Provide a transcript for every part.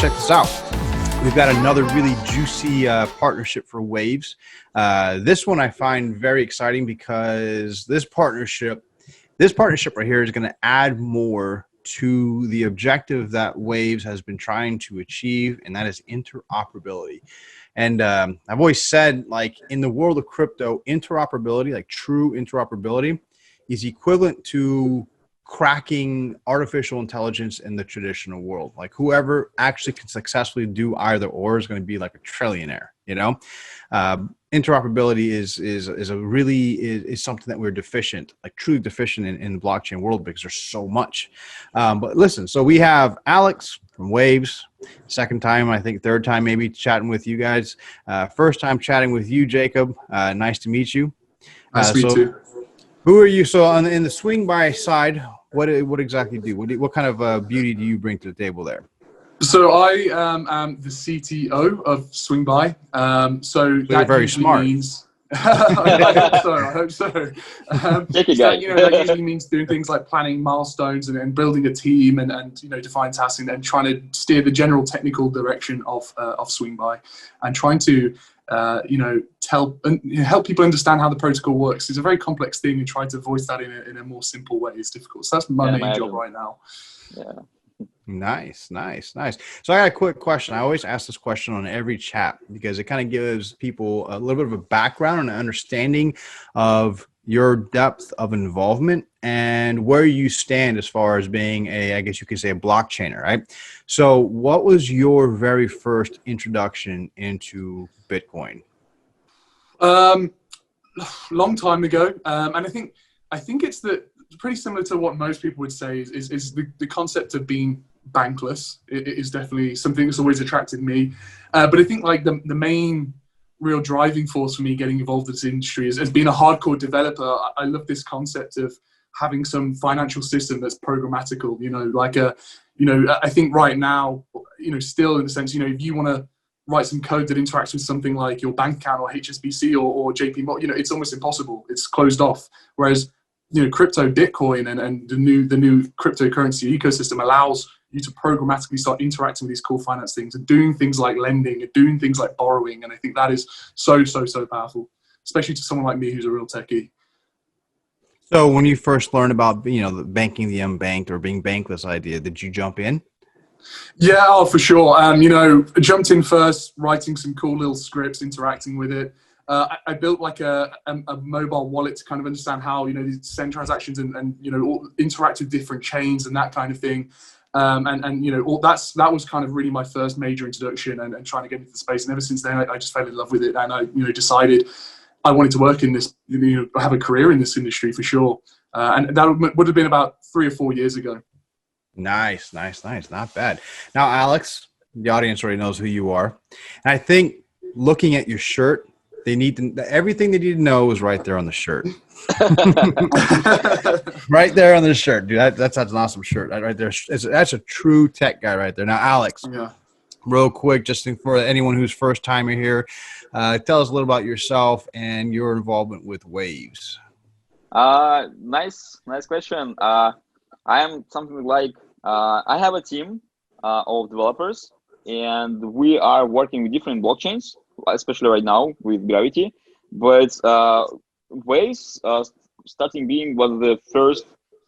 check this out. We've got another really juicy partnership for Waves. This one I find very exciting because this partnership right here is going to add more to the objective that Waves has been trying to achieve, and that is interoperability. And I've always said, like, in the world of crypto, interoperability, like true interoperability, is equivalent to cracking artificial intelligence in the traditional world. Like, whoever actually can successfully do either or is going to be like a trillionaire, you know? Interoperability is something that we're deficient, like truly deficient in the blockchain world, because there's so much. But listen, so we have Alex from Waves, second time, I think third time maybe chatting with you guys. First time chatting with you, Jacob. Nice to meet you. Nice to meet you. Who are you? So in the Swingby side, what exactly do? What kind of beauty do you bring to the table there? So I am the CTO of Swingby. So that very usually smart. Means I hope so. That usually means doing things like planning milestones and building a team and define tasks and trying to steer the general technical direction of Swingby and trying to help people understand how the protocol works. It's a very complex thing, and trying to voice that in a more simple way is difficult. So that's my main job right now. Yeah. Nice. So I got a quick question. I always ask this question on every chat because it kind of gives people a little bit of a background and an understanding of your depth of involvement and where you stand as far as being I guess you could say a blockchainer, right? So what was your very first introduction into Bitcoin? Long time ago. And I think it's pretty similar to what most people would say is the concept of being bankless. It is definitely something that's always attracted me. But I think like the main real driving force for me getting involved in this industry is as being a hardcore developer. I love this concept of having some financial system that's programmatical, I think right now, still in the sense, if you want to write some code that interacts with something like your bank account or HSBC or JP Morgan, it's almost impossible. It's closed off. Whereas, crypto, Bitcoin and the new cryptocurrency ecosystem allows you to programmatically start interacting with these cool finance things and doing things like lending and doing things like borrowing. And I think that is so powerful, especially to someone like me who's a real techie. So when you first learned about, the banking the unbanked or being bankless idea, did you jump in? Yeah, for sure. I jumped in first, writing some cool little scripts, interacting with it. I built like a mobile wallet to kind of understand how, send transactions and interact with different chains and that kind of thing. That was kind of really my first major introduction and trying to get into the space. And ever since then, I just fell in love with it. And I, decided I wanted to work in this, have a career in this industry for sure. And that would have been about 3 or 4 years ago. Nice. Not bad. Now, Alex, the audience already knows who you are. And I think looking at your shirt, everything they need to know is right there on the shirt. Right there on the shirt, dude. That's an awesome shirt right there. That's a true tech guy right there. Now, Alex, real quick, just for anyone who's first timer here, tell us a little about yourself and your involvement with Waves. Nice question. I am something like I have a team of developers, and we are working with different blockchains, especially right now with Gravity. But Waves starting being one of the first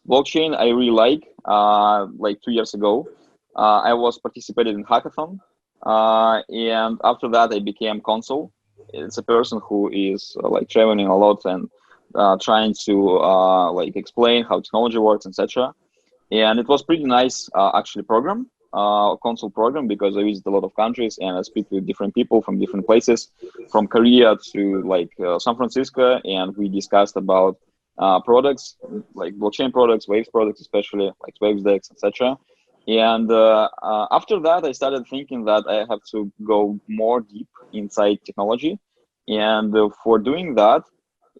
blockchain I really like 2 years ago. I was participated in hackathon, and after that I became consul. It's a person who is traveling a lot and trying to explain how technology works, etc. And it was pretty nice actually program. Consul program, because I visit a lot of countries and I speak with different people from different places, from Korea to San Francisco, and we discussed about products like blockchain products, Waves products, especially like Waves DEX, etc. And after that, I started thinking that I have to go more deep inside technology, and for doing that,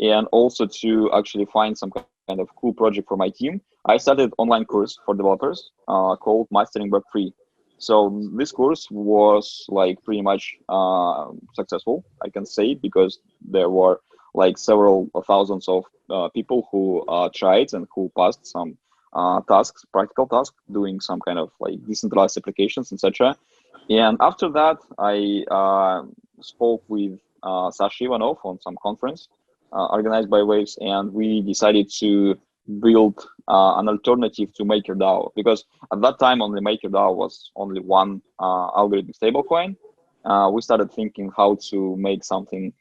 and also to actually find some kind of cool project for my team, I started online course for developers called Mastering Web3. So this course was pretty much successful, I can say, because there were several thousands of people who tried and who passed some tasks, practical tasks, doing some kind of decentralized applications, etc. And after that, I spoke with Sasha Ivanov on some conference organized by Waves, and we decided to build an alternative to MakerDAO, because at that time only MakerDAO was only one algorithmic stablecoin. We started thinking how to make something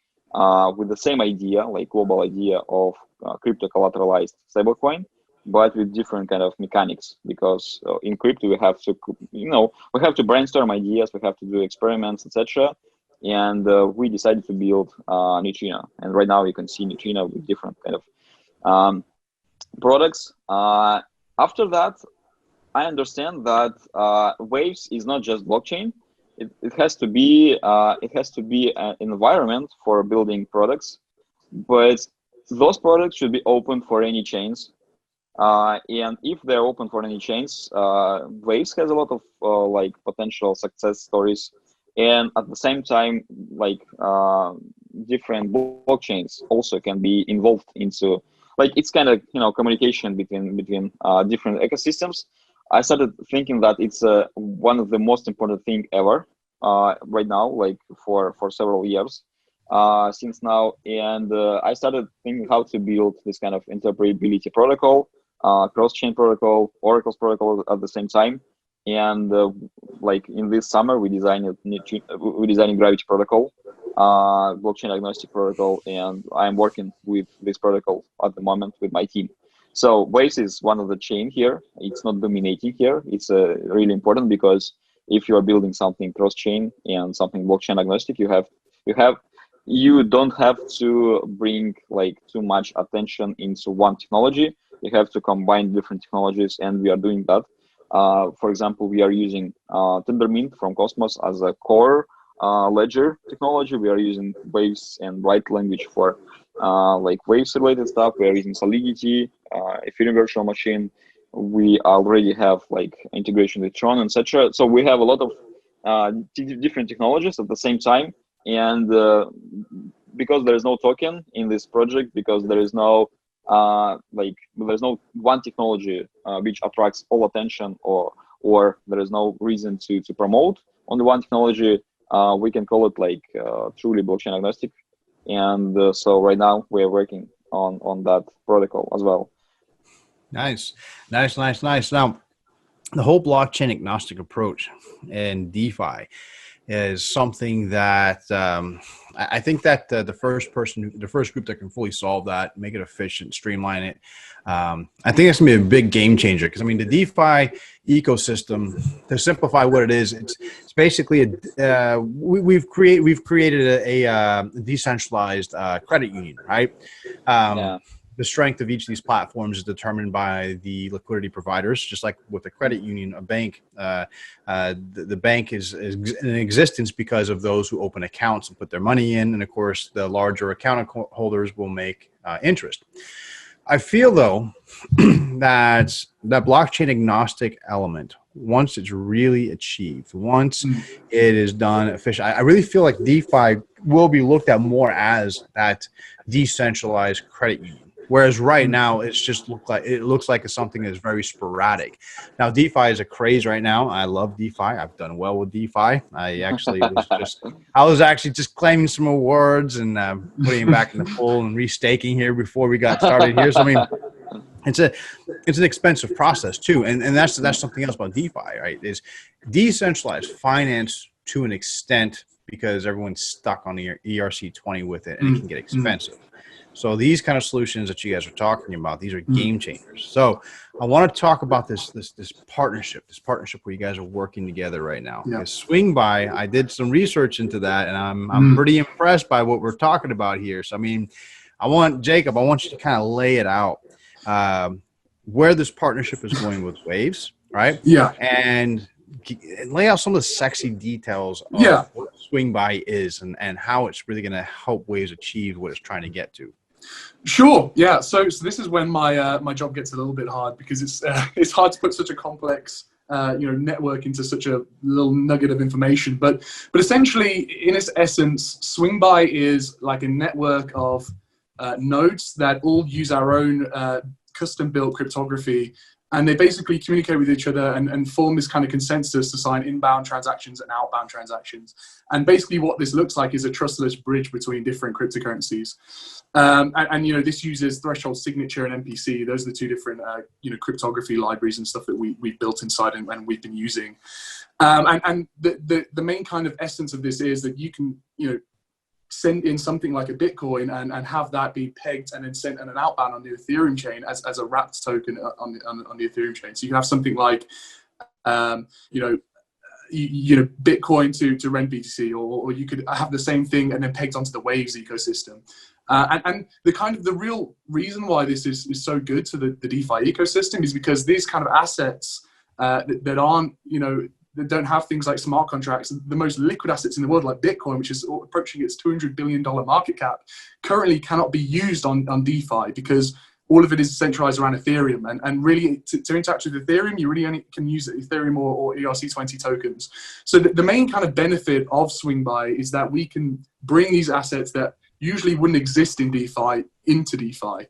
with the same idea, like global idea of crypto collateralized stablecoin, but with different kind of mechanics, because in crypto we have to, we have to brainstorm ideas, we have to do experiments, etc. And we decided to build Neutrino, and right now you can see Neutrino with different kind of products. After that, I understand that Waves is not just blockchain. It has to be an environment for building products, but those products should be open for any chains. And if they're open for any chains, Waves has a lot of like potential success stories, and at the same time, like different blockchains also can be involved into, like, it's kind of communication between different ecosystems. I started thinking that it's one of the most important thing ever right now, like for several years since now, and I started thinking how to build this kind of interoperability protocol, cross-chain protocol, Oracle's protocol at the same time. And like in this summer, we designed Gravity protocol, blockchain agnostic protocol, and I'm working with this protocol at the moment with my team. So Waves is one of the chain here. It's not dominating here. It's really important, because if you are building something cross-chain and something blockchain agnostic, you don't have to bring like too much attention into one technology. You have to combine different technologies, and we are doing that. For example, we are using Tendermint from Cosmos as a core ledger technology. We are using Waves and Write language for like Waves related stuff. We are using Solidity, Ethereum virtual machine. We already have like integration with Tron, etc. So we have a lot of different technologies at the same time. And because there is no token in this project, because there is no there's no one technology which attracts all attention, or there is no reason to promote on the one technology, we can call it like truly blockchain agnostic. And so right now we're working on that protocol as well. Nice. Now, the whole blockchain agnostic approach in DeFi is something that I think that the first group that can fully solve that, make it efficient, streamline it, I think it's gonna be a big game changer. Because I mean, the DeFi ecosystem, to simplify what it is, it's basically we've created a decentralized credit union, right? Yeah. The strength of each of these platforms is determined by the liquidity providers. Just like with a credit union, a bank, the bank is in existence because of those who open accounts and put their money in. And of course, the larger account holders will make interest. I feel, though, that blockchain agnostic element, once it's really achieved, once it is done efficient, I really feel like DeFi will be looked at more as that decentralized credit union. Whereas right now, it looks like it's something that's very sporadic. Now, DeFi is a craze right now. I love DeFi. I've done well with DeFi. I was actually just claiming some awards and putting them back in the pool and restaking here before we got started here. So I mean, it's an expensive process too, and that's something else about DeFi, right? Is decentralized finance to an extent, because everyone's stuck on the ERC-20 with it, and it can get expensive. So these kind of solutions that you guys are talking about, these are game changers. So I want to talk about this partnership where you guys are working together right now. Yeah. Swingby, I did some research into that, and I'm pretty impressed by what we're talking about here. So I mean, Jacob, I want you to kind of lay it out where this partnership is going with Waves, right? Yeah. And lay out some of the sexy details of what Swingby is and how it's really going to help Waves achieve what it's trying to get to. Sure. Yeah. So this is when my job gets a little bit hard, because it's hard to put such a complex network into such a little nugget of information. But essentially, in its essence, Swingby is like a network of nodes that all use our own custom-built cryptography And they basically communicate with each other and form this kind of consensus to sign inbound transactions and outbound transactions. And basically what this looks like is a trustless bridge between different cryptocurrencies. This uses threshold signature and MPC. Those are the two different, cryptography libraries and stuff that we've built inside and we've been using. The main kind of essence of this is that you can, send in something like a Bitcoin and have that be pegged and then sent in an outbound on the Ethereum chain as a wrapped token on the Ethereum chain. So you can have something like, Bitcoin to rent BTC, or you could have the same thing and then pegged onto the Waves ecosystem. And the real reason why this is so good to the DeFi ecosystem is because these kind of assets that aren't, that don't have things like smart contracts, the most liquid assets in the world, like Bitcoin, which is approaching its $200 billion market cap, currently cannot be used on DeFi because all of it is centralized around Ethereum. And really, to interact with Ethereum, you really only can use Ethereum or ERC20 tokens. So the main kind of benefit of Swingby is that we can bring these assets that usually wouldn't exist in DeFi into DeFi.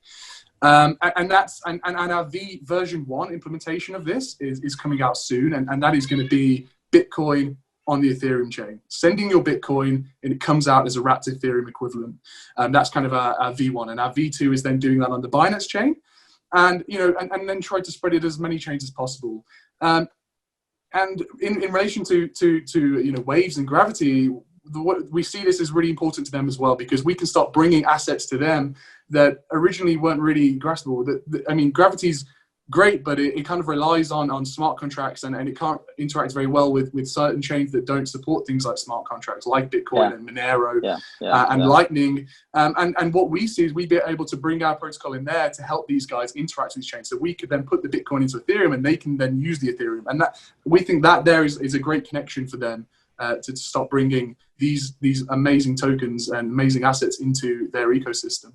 And our V version 1 implementation of this is coming out soon, and that is going to be Bitcoin on the Ethereum chain, sending your Bitcoin and it comes out as a wrapped Ethereum equivalent. That's kind of our V1, and our V2 is then doing that on the Binance chain, and then try to spread it as many chains as possible. And in relation to Waves and Gravity, we see this as really important to them as well, because we can start bringing assets to them that originally weren't really graspable. Gravity's great, but it kind of relies on smart contracts, and it can't interact very well with certain chains that don't support things like smart contracts, like Bitcoin and Monero and Lightning. And what we see is we'd be able to bring our protocol in there to help these guys interact with these chains. So we could then put the Bitcoin into Ethereum, and they can then use the Ethereum. And that we think that there is a great connection for them. To stop bringing these amazing tokens and amazing assets into their ecosystem.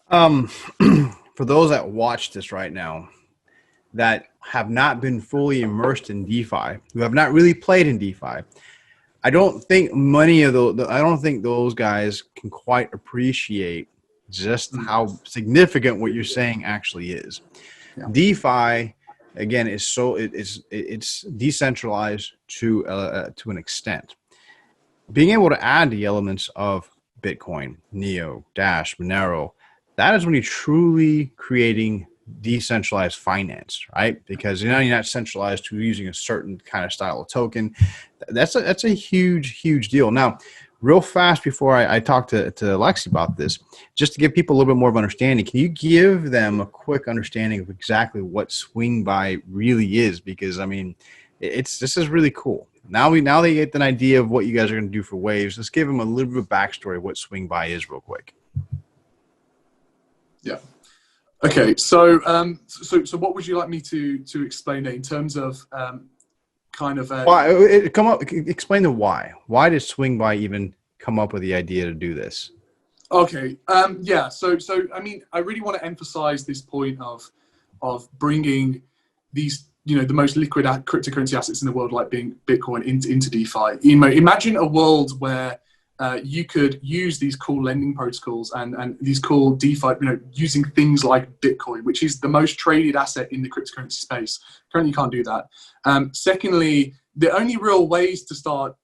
For those that watch this right now, that have not been fully immersed in DeFi, who have not really played in DeFi, I don't think those guys can quite appreciate just how significant what you're saying actually is. Yeah. DeFi, again, it's decentralized to an extent. Being able to add the elements of Bitcoin, Neo, Dash, Monero, that is when you're truly creating decentralized finance, right? Because you're not centralized to using a certain kind of style of token. That's a huge deal. Now, real fast before I talk to Lexi about this, just to give people a little bit more of understanding, can you give them a quick understanding of exactly what Swingby really is? Because this is really cool. Now they get an idea of what you guys are going to do for Waves. Let's give them a little bit of backstory of what Swingby is real quick. Yeah. Okay. So what would you like me to explain in terms of why? Explain the why. Why did Swingby even come up with the idea to do this? Okay. So I really want to emphasize this point of bringing these, the most liquid cryptocurrency assets in the world, like being Bitcoin, into DeFi. Imagine a world where you could use these cool lending protocols and these cool DeFi, using things like Bitcoin, which is the most traded asset in the cryptocurrency space. Currently, you can't do that. Secondly, the only real ways to start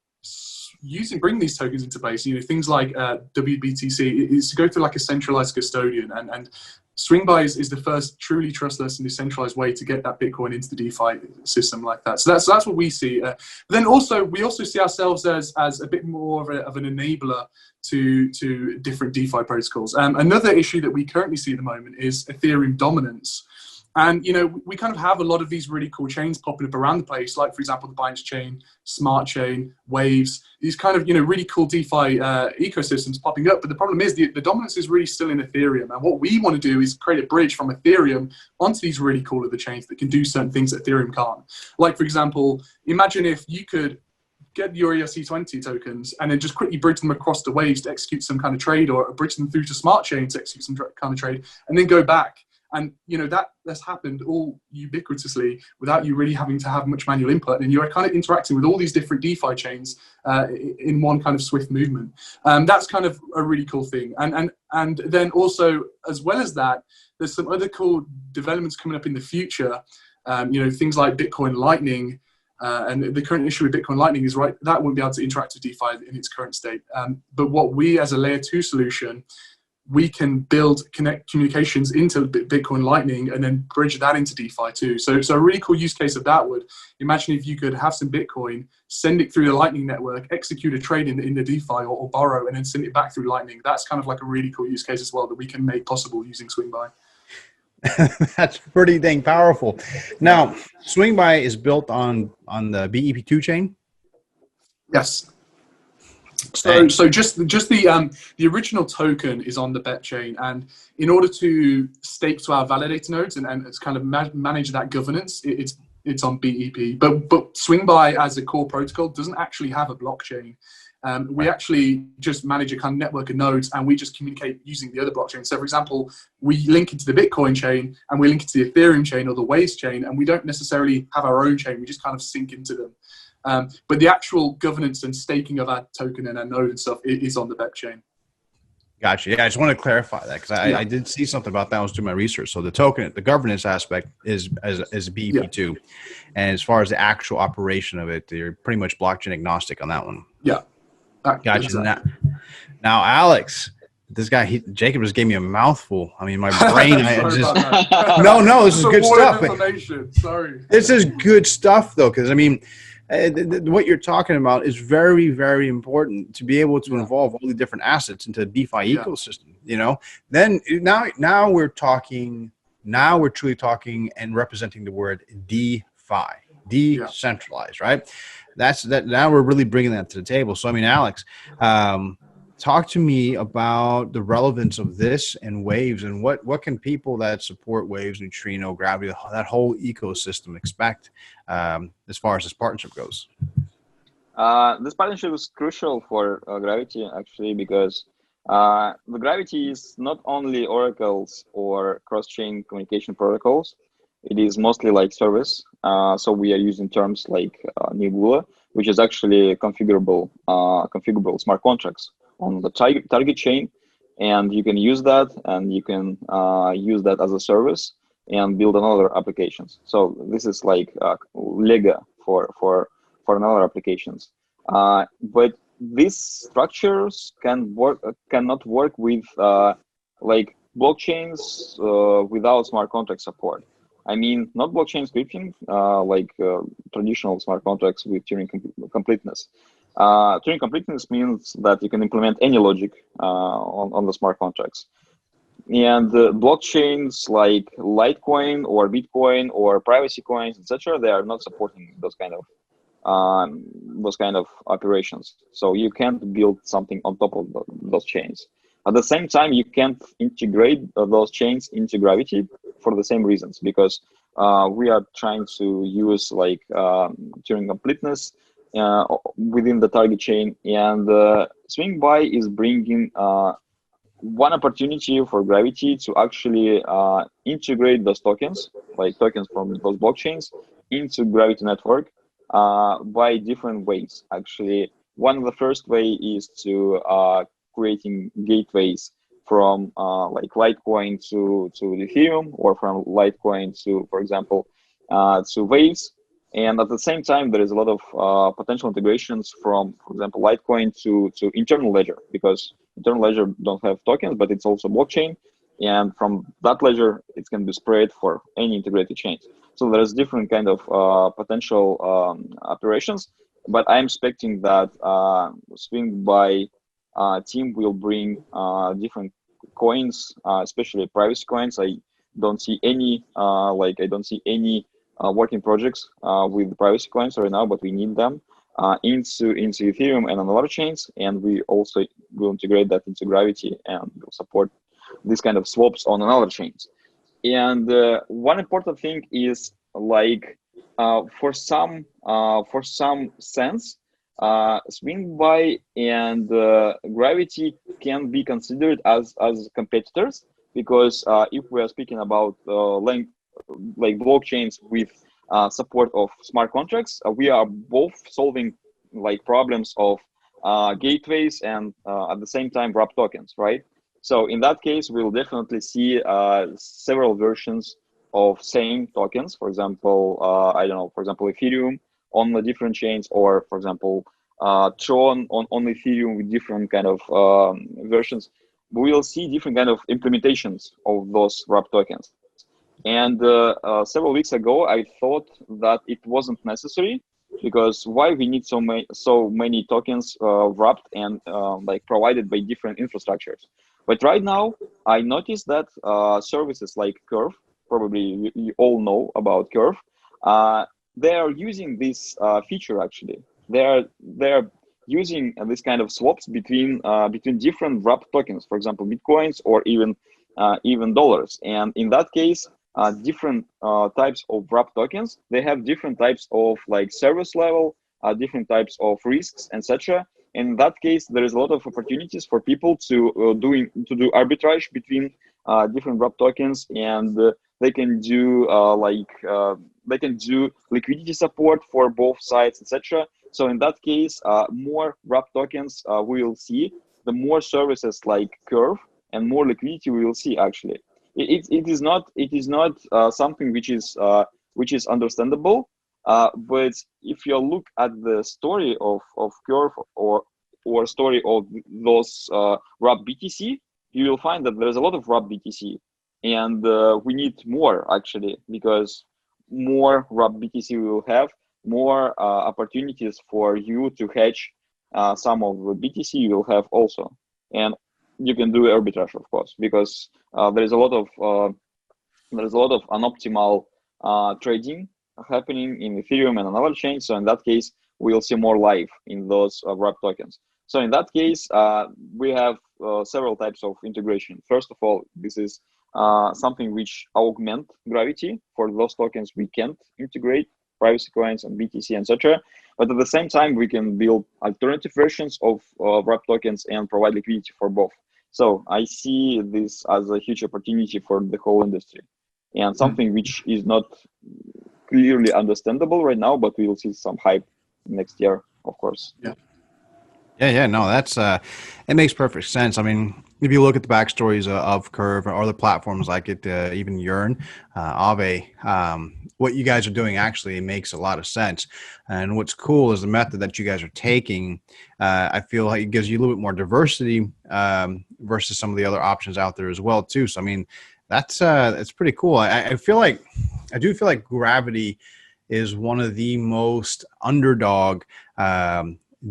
bring these tokens into place, things like WBTC, is to go through like a centralized custodian, and Swingby is the first truly trustless and decentralized way to get that Bitcoin into the DeFi system like that. So that's what we see. Then also we also see ourselves as a bit more of an enabler to different DeFi protocols. Another issue that we currently see at the moment is Ethereum dominance. And, we kind of have a lot of these really cool chains popping up around the place, like, for example, the Binance chain, Smart Chain, Waves, these kind of, really cool DeFi ecosystems popping up. But the problem is the dominance is really still in Ethereum. And what we want to do is create a bridge from Ethereum onto these really cool other chains that can do certain things that Ethereum can't. Like, for example, imagine if you could get your ERC20 tokens and then just quickly bridge them across the Waves to execute some kind of trade, or bridge them through to Smart Chain to execute some kind of trade, and then go back And that's happened all ubiquitously without you really having to have much manual input, and you're kind of interacting with all these different DeFi chains in one kind of swift movement. That's kind of a really cool thing. And then also, as well as that, there's some other cool developments coming up in the future. Things like Bitcoin Lightning. And the current issue with Bitcoin Lightning is that won't be able to interact with DeFi in its current state. But what we, as a layer 2 solution, we can connect communications into Bitcoin Lightning and then bridge that into DeFi too. So a really cool use case of that would, imagine if you could have some Bitcoin, send it through the Lightning network, execute a trade in the DeFi or borrow, and then send it back through Lightning. That's kind of like a really cool use case as well that we can make possible using Swingby. That's pretty dang powerful. Now, Swingby is built on the BEP2 chain. Yes. So just the original token is on the BET chain, and in order to stake to our validator nodes and it's kind of manage that governance, it's on BEP. But Swingby as a core protocol doesn't actually have a blockchain. We actually just manage a kind of network of nodes, and we just communicate using the other blockchain. So, for example, we link into the Bitcoin chain, and we link into the Ethereum chain or the Waves chain, and we don't necessarily have our own chain. We just kind of sync into them. But the actual governance and staking of our token and our node and stuff is on the BEP chain. Gotcha. Yeah, I just want to clarify that because I did see something about that. I was doing my research. So the token, the governance aspect is BEP2, and as far as the actual operation of it, you're pretty much blockchain agnostic on that one. Yeah. Gotcha. Exactly. Now, Alex, this guy, Jacob just gave me a mouthful. I mean, my brain, no, this is good stuff. Sorry. This is good stuff, though, because, I mean, what you're talking about is very, very important to be able to involve all the different assets into the DeFi ecosystem, Then now we're talking, we're truly talking and representing the word DeFi, decentralized, right? That's that. Now we're really bringing that to the table. So, I mean, Alex, talk to me about the relevance of this and Waves, and what can people that support Waves, Neutrino, Gravity, that whole ecosystem expect as far as this partnership goes? This partnership is crucial for Gravity, actually, because the Gravity is not only oracles or cross-chain communication protocols. It is mostly like service. So we are using terms like Nebula, which is actually configurable smart contracts on the target chain, and you can use that, and you can use that as a service and build another applications. So this is like Lego for another applications. But these structures cannot work with like blockchains without smart contract support. I mean, not blockchain scripting, like traditional smart contracts with Turing completeness. Turing completeness means that you can implement any logic on the smart contracts. And blockchains like Litecoin or Bitcoin or privacy coins, etc., they are not supporting those kind of operations. So you can't build something on top of those chains. At the same time, you can't integrate those chains into Gravity for the same reasons, because we are trying to use like Turing completeness within the target chain, and Swingby is bringing one opportunity for Gravity to actually integrate those tokens, like tokens from those blockchains, into Gravity network by different ways. Actually, one of the first way is to creating gateways from like Litecoin to Ethereum, or from Litecoin to, for example, to Waves. And at the same time, there is a lot of potential integrations from, for example, Litecoin to internal ledger, because internal ledger don't have tokens, but it's also blockchain. And from that ledger, it can be spread for any integrated chains. So there's different kind of potential operations, but I'm expecting that Swingby team will bring different coins, especially privacy coins. I don't see any working projects with privacy coins right now, but we need them into Ethereum and on other chains, and we also will integrate that into Gravity and will support this kind of swaps on another chains. And one important thing is like for some sense, Swingby and Gravity can be considered as competitors, because if we are speaking about like blockchains with support of smart contracts, we are both solving like problems of gateways and at the same time wrap tokens, right? So in that case, we'll definitely see several versions of same tokens. For example, I don't know, for example, Ethereum on the different chains, or for example, Tron on Ethereum with different kind of versions. We will see different kind of implementations of those wrap tokens. And several weeks ago, I thought that it wasn't necessary, because why we need so many tokens wrapped and like provided by different infrastructures. But right now, I noticed that services like Curve, probably you all know about Curve, they are using this feature actually. They are using this kind of swaps between different wrapped tokens, for example, bitcoins or even dollars. And in that case, different types of wrap tokens, they have different types of like service level, different types of risks, etc. In that case, there is a lot of opportunities for people to do arbitrage between different wrap tokens, and they can do they can do liquidity support for both sides, etc. So in that case, more wrap tokens we will see, the more services like Curve and more liquidity we will see actually. It is not something which is understandable, but if you look at the story of Curve or story of those wrap BTC, you will find that there's a lot of wrap BTC, and we need more actually, because more wrap BTC we will have, more opportunities for you to hedge some of the BTC you will have also. And you can do arbitrage, of course, because there's a lot of unoptimal trading happening in Ethereum and another chain. So in that case, we'll see more life in those wrap tokens. So in that case, we have several types of integration. First of all, this is something which augment Gravity. For those tokens, we can't integrate privacy coins and BTC, etc. But at the same time, we can build alternative versions of wrap tokens and provide liquidity for both. So I see this as a huge opportunity for the whole industry, and something which is not clearly understandable right now, but we will see some hype next year, of course. Yeah. No, that's it makes perfect sense. I mean, if you look at the backstories of Curve or other platforms like it, even Yearn, Aave, what you guys are doing actually makes a lot of sense. And what's cool is the method that you guys are taking. I feel like it gives you a little bit more diversity versus some of the other options out there as well too. So I mean, that's pretty cool. I feel like I do feel like Gravity is one of the most underdog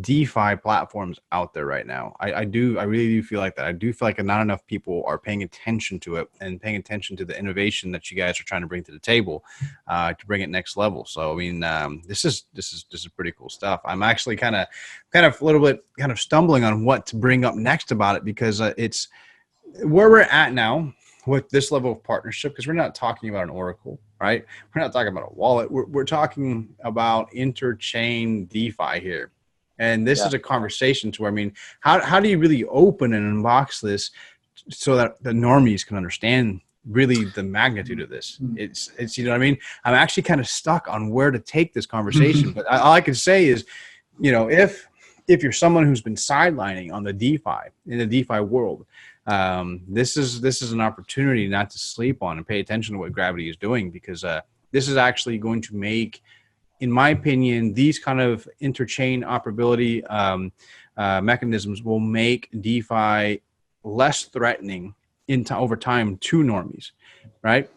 DeFi platforms out there right now. I really do feel like that. I do feel like not enough people are paying attention to it and paying attention to the innovation that you guys are trying to bring to the table to bring it next level. So I mean, this is pretty cool stuff. I'm actually kind of a little bit kind of stumbling on what to bring up next about it, because it's where we're at now with this level of partnership, because we're not talking about an oracle, right? We're not talking about a wallet. We're talking about interchain DeFi here. And this is a conversation to where, I mean, how do you really open and unbox this so that the normies can understand really the magnitude of this? It's you know what I mean? I'm actually kind of stuck on where to take this conversation. But all I can say is, you know, if you're someone who's been sidelining on the DeFi, in the DeFi world, this is an opportunity not to sleep on and pay attention to what Gravity is doing, because this is actually going to make, in my opinion, these kind of interchain operability mechanisms will make DeFi less threatening over time to normies, right?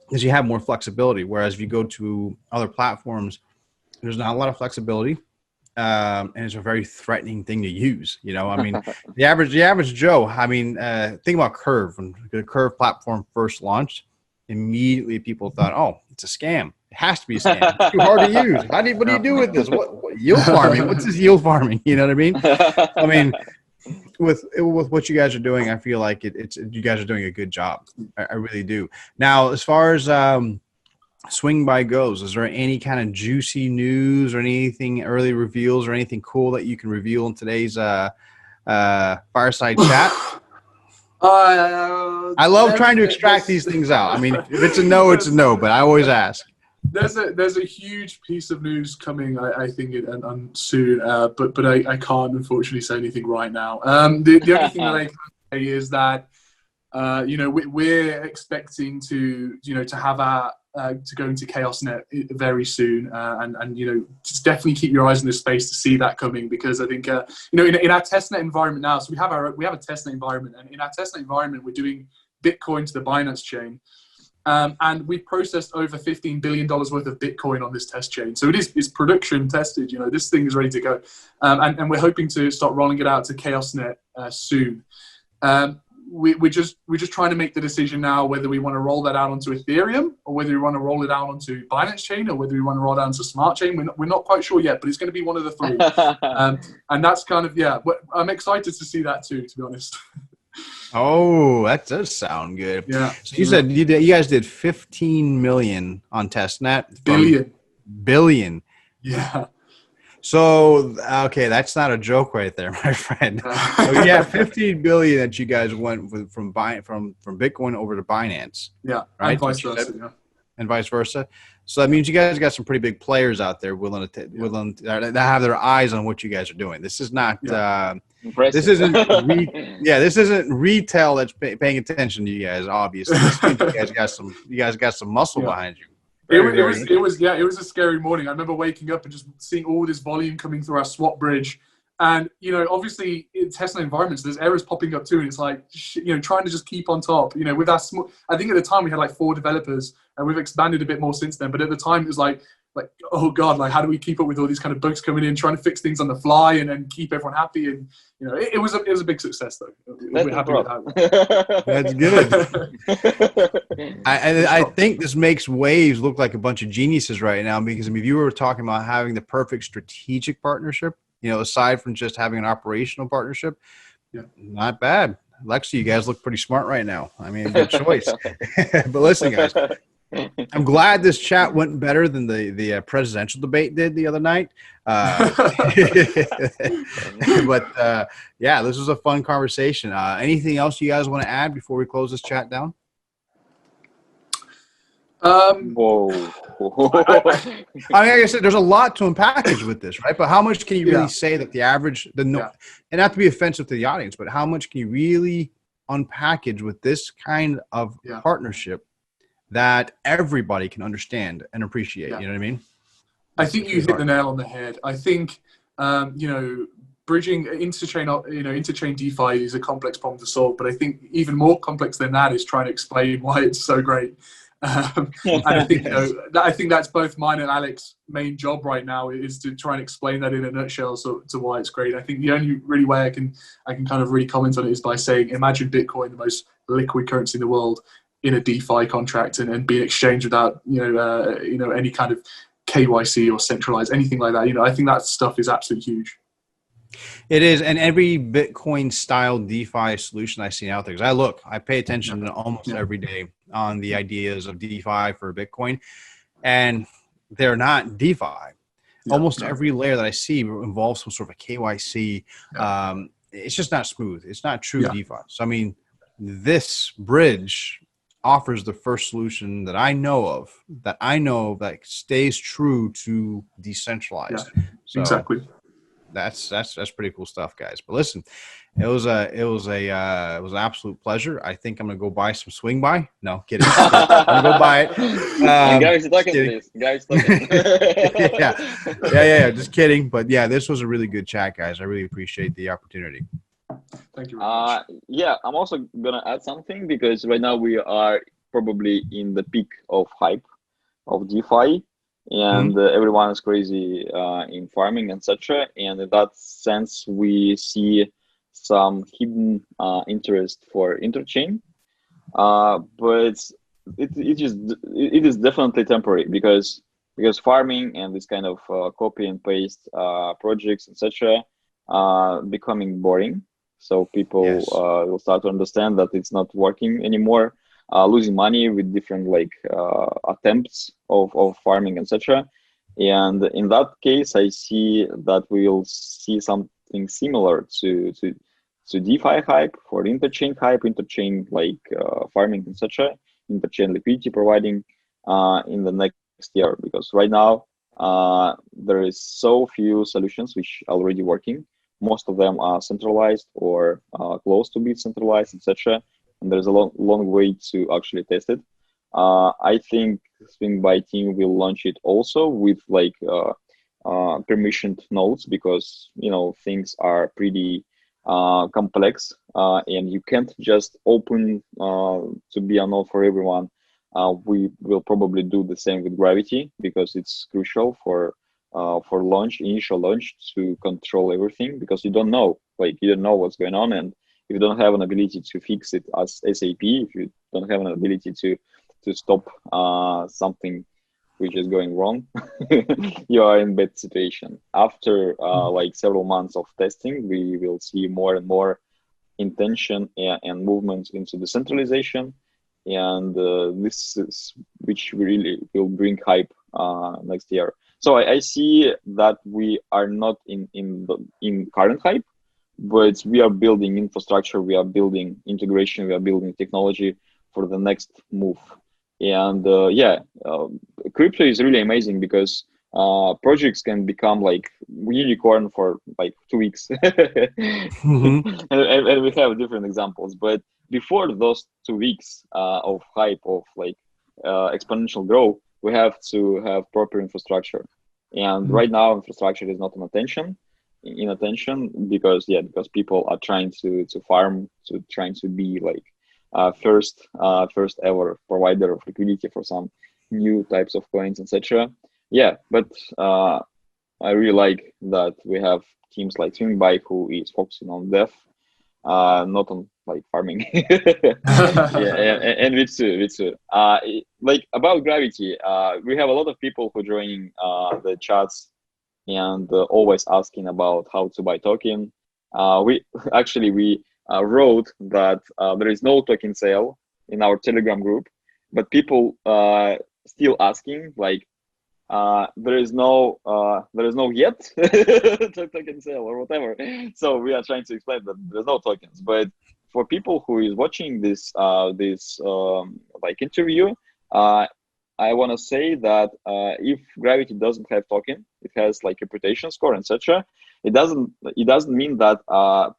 Because you have more flexibility. Whereas if you go to other platforms, there's not a lot of flexibility, and it's a very threatening thing to use. You know, I mean, the average Joe. I mean, think about Curve. When the Curve platform first launched, immediately people thought, "Oh, it's a scam. It has to be a scam. It's too hard to use. What do you do with this? What yield farming? What's this yield farming?" You know what I mean? I mean, with what you guys are doing, I feel like you guys are doing a good job. I really do. Now, as far as Swingby goes, is there any kind of juicy news or anything, early reveals or anything cool that you can reveal in today's fireside chat? I love trying to extract these things out. I mean, if it's a no, it's a no, but I always ask. There's a huge piece of news coming, I think, and soon, but I can't unfortunately say anything right now. The only thing that I can say is that we're expecting to have our to go into ChaosNet very soon, and just definitely keep your eyes on this space to see that coming, because I think in our testnet environment now, so we have a testnet environment, and in our testnet environment we're doing Bitcoin to the Binance chain. And we've processed over $15 billion worth of Bitcoin on this test chain. So it's production tested, this thing is ready to go. And we're hoping to start rolling it out to ChaosNet soon. We're just trying to make the decision now whether we want to roll that out onto Ethereum, or whether we want to roll it out onto Binance chain, or whether we want to roll it out onto Smart Chain. We're not quite sure yet, but it's going to be one of the three. And that's kind of, I'm excited to see that too, to be honest. Oh, that does sound good. Yeah. So you said you guys did 15 million on testnet. Billion. Yeah. So okay, that's not a joke right there, my friend. So you have 15 billion that you guys went with from Bitcoin over to Binance. Yeah. Right. And vice versa. Yeah. And vice versa. So that means you guys got some pretty big players out there willing to have their eyes on what you guys are doing. This is not. This isn't. This isn't retail that's paying attention to you guys. Obviously, this means you guys got some muscle behind you. It was a scary morning. I remember waking up and just seeing all this volume coming through our swap bridge. And, obviously in testnet environments, there's errors popping up too. And it's like, trying to just keep on top, with our small, I think at the time we had like 4 developers, and we've expanded a bit more since then. But at the time it was like, oh God, like how do we keep up with all these kind of bugs coming in, trying to fix things on the fly and keep everyone happy. And, it was a big success though. We're happy with that. That's good. I think this makes Waves look like a bunch of geniuses right now, because if you were talking about having the perfect strategic partnership, aside from just having an operational partnership, not bad. Lexi, you guys look pretty smart right now. I mean, good choice. But listen, guys, I'm glad this chat went better than the presidential debate did the other night. But this was a fun conversation. Anything else you guys want to add before we close this chat down? Whoa. I mean, like I said, there's a lot to unpackage with this, right? But how much can you really say that the average, and not to be offensive to the audience, but how much can you really unpackage with this kind of partnership that everybody can understand and appreciate? You know what I mean? I think you hit the nail on the head. I think, bridging interchain DeFi is a complex problem to solve, but I think even more complex than that is trying to explain why it's so great. And I think I think that's both mine and Alex's main job right now, is to try and explain that in a nutshell, to why it's great. I think the only really way I can kind of really comment on it is by saying, imagine Bitcoin, the most liquid currency in the world, in a DeFi contract and being exchanged without any kind of KYC or centralized anything like that. I think that stuff is absolutely huge. It is, and every Bitcoin style DeFi solution I see out there, because I pay attention to almost every day on the ideas of DeFi for Bitcoin, and they're not DeFi. Almost every layer that I see involves some sort of a KYC. It's just not smooth. It's not true DeFi. So I mean, this bridge offers the first solution that I know of that stays true to decentralized. So, exactly. That's pretty cool stuff, guys. But listen, it was an absolute pleasure. I think I'm gonna go buy some Swingby. No, kidding. I'm gonna go buy it. Guys, please. Guys, yeah. Just kidding. But yeah, this was a really good chat, guys. I really appreciate the opportunity. Thank you very much. I'm also gonna add something, because right now we are probably in the peak of hype of DeFi. And everyone is crazy in farming, etc. And in that sense, we see some hidden interest for interchain, but it is definitely temporary, because farming and this kind of copy and paste projects, etc., becoming boring. So people will start to understand that it's not working anymore. Losing money with different attempts of farming, etc. And in that case, I see that we will see something similar to to DeFi hype, for interchain hype, interchain like farming, etc., interchain liquidity providing in the next year. Because right now there is so few solutions which are already working. Most of them are centralized or close to be centralized, etc. And there's a long way to actually test it. I think Swingby team will launch it also with like permissioned nodes, because things are pretty complex, and you can't just open to be a node for everyone. We will probably do the same with Gravity, because it's crucial for initial launch, to control everything, because you don't know what's going on, and if you don't have an ability to fix it as SAP, if you don't have an ability to stop something which is going wrong, you are in bad situation. After like several months of testing, we will see more and more intention and movements into decentralization, and this is which really will bring hype next year. So I see that we are not in current hype, but we are building infrastructure, we are building integration, we are building technology for the next move. And crypto is really amazing, because projects can become like unicorn for like 2 weeks. Mm-hmm. and we have different examples. But before those 2 weeks of hype, of like exponential growth, we have to have proper infrastructure. And right now, infrastructure is not in attention, because people are trying to farm, trying to be like first ever provider of liquidity for some new types of coins, etc. Yeah, but I really like that we have teams like Swingby, who is focusing on dev, not on like farming. And with like about Gravity, we have a lot of people who joining the chats and always asking about how to buy token. We wrote that there is no token sale in our Telegram group, but people still asking like there is no yet token sale or whatever. So we are trying to explain that there's no tokens. But for people who is watching this like interview, I want to say that if Gravity doesn't have token, it has like reputation score, etc. It doesn't mean that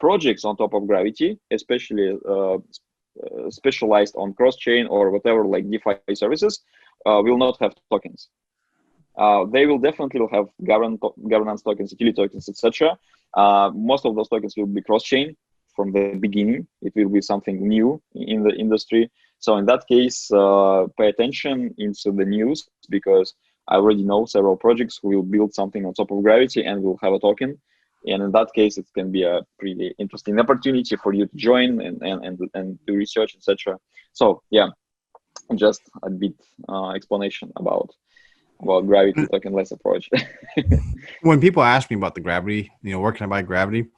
projects on top of Gravity, especially specialized on cross-chain or whatever, like DeFi services, will not have tokens. They will definitely have governance tokens, utility tokens, etc. Most of those tokens will be cross-chain from the beginning. It will be something new in the industry. So in that case, pay attention into the news, because I already know several projects who will build something on top of Gravity and will have a token. And in that case, it can be a pretty interesting opportunity for you to join and do research, etc. So yeah, just a bit explanation about Gravity tokenless approach. When people ask me about the Gravity, where can I buy Gravity?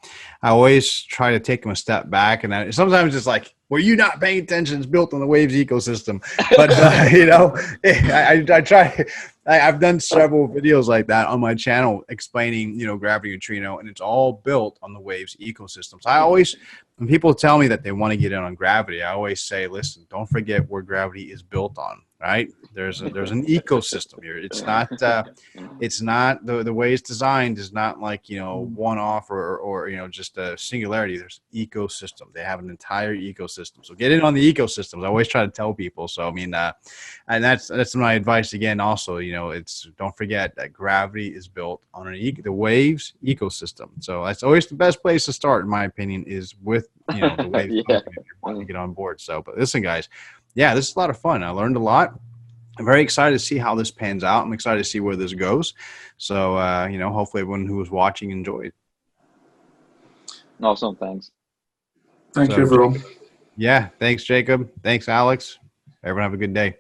I always try to take them a step back, and sometimes it's like, well, you're not paying attention. It's built on the Waves ecosystem. But I try. I've done several videos like that on my channel explaining, Gravity Neutrino, and it's all built on the Waves ecosystem. So I always, when people tell me that they want to get in on Gravity, I always say, listen, don't forget where Gravity is built on. Right? There's an ecosystem here. It's not the way it's designed is not like one off or just a singularity. There's ecosystem. They have an entire ecosystem. So get in on the ecosystems. I always try to tell people. So I mean, and that's my advice again. Also, it's don't forget that Gravity is built on the Waves ecosystem. So that's always the best place to start, in my opinion, is with the Waves token if you want to get on board. So, but listen, guys. Yeah, this is a lot of fun. I learned a lot. I'm very excited to see how this pans out. I'm excited to see where this goes. So, hopefully everyone who was watching enjoyed. Awesome. Thanks. Thank you, everyone. Yeah. Thanks, Jacob. Thanks, Alex. Everyone have a good day.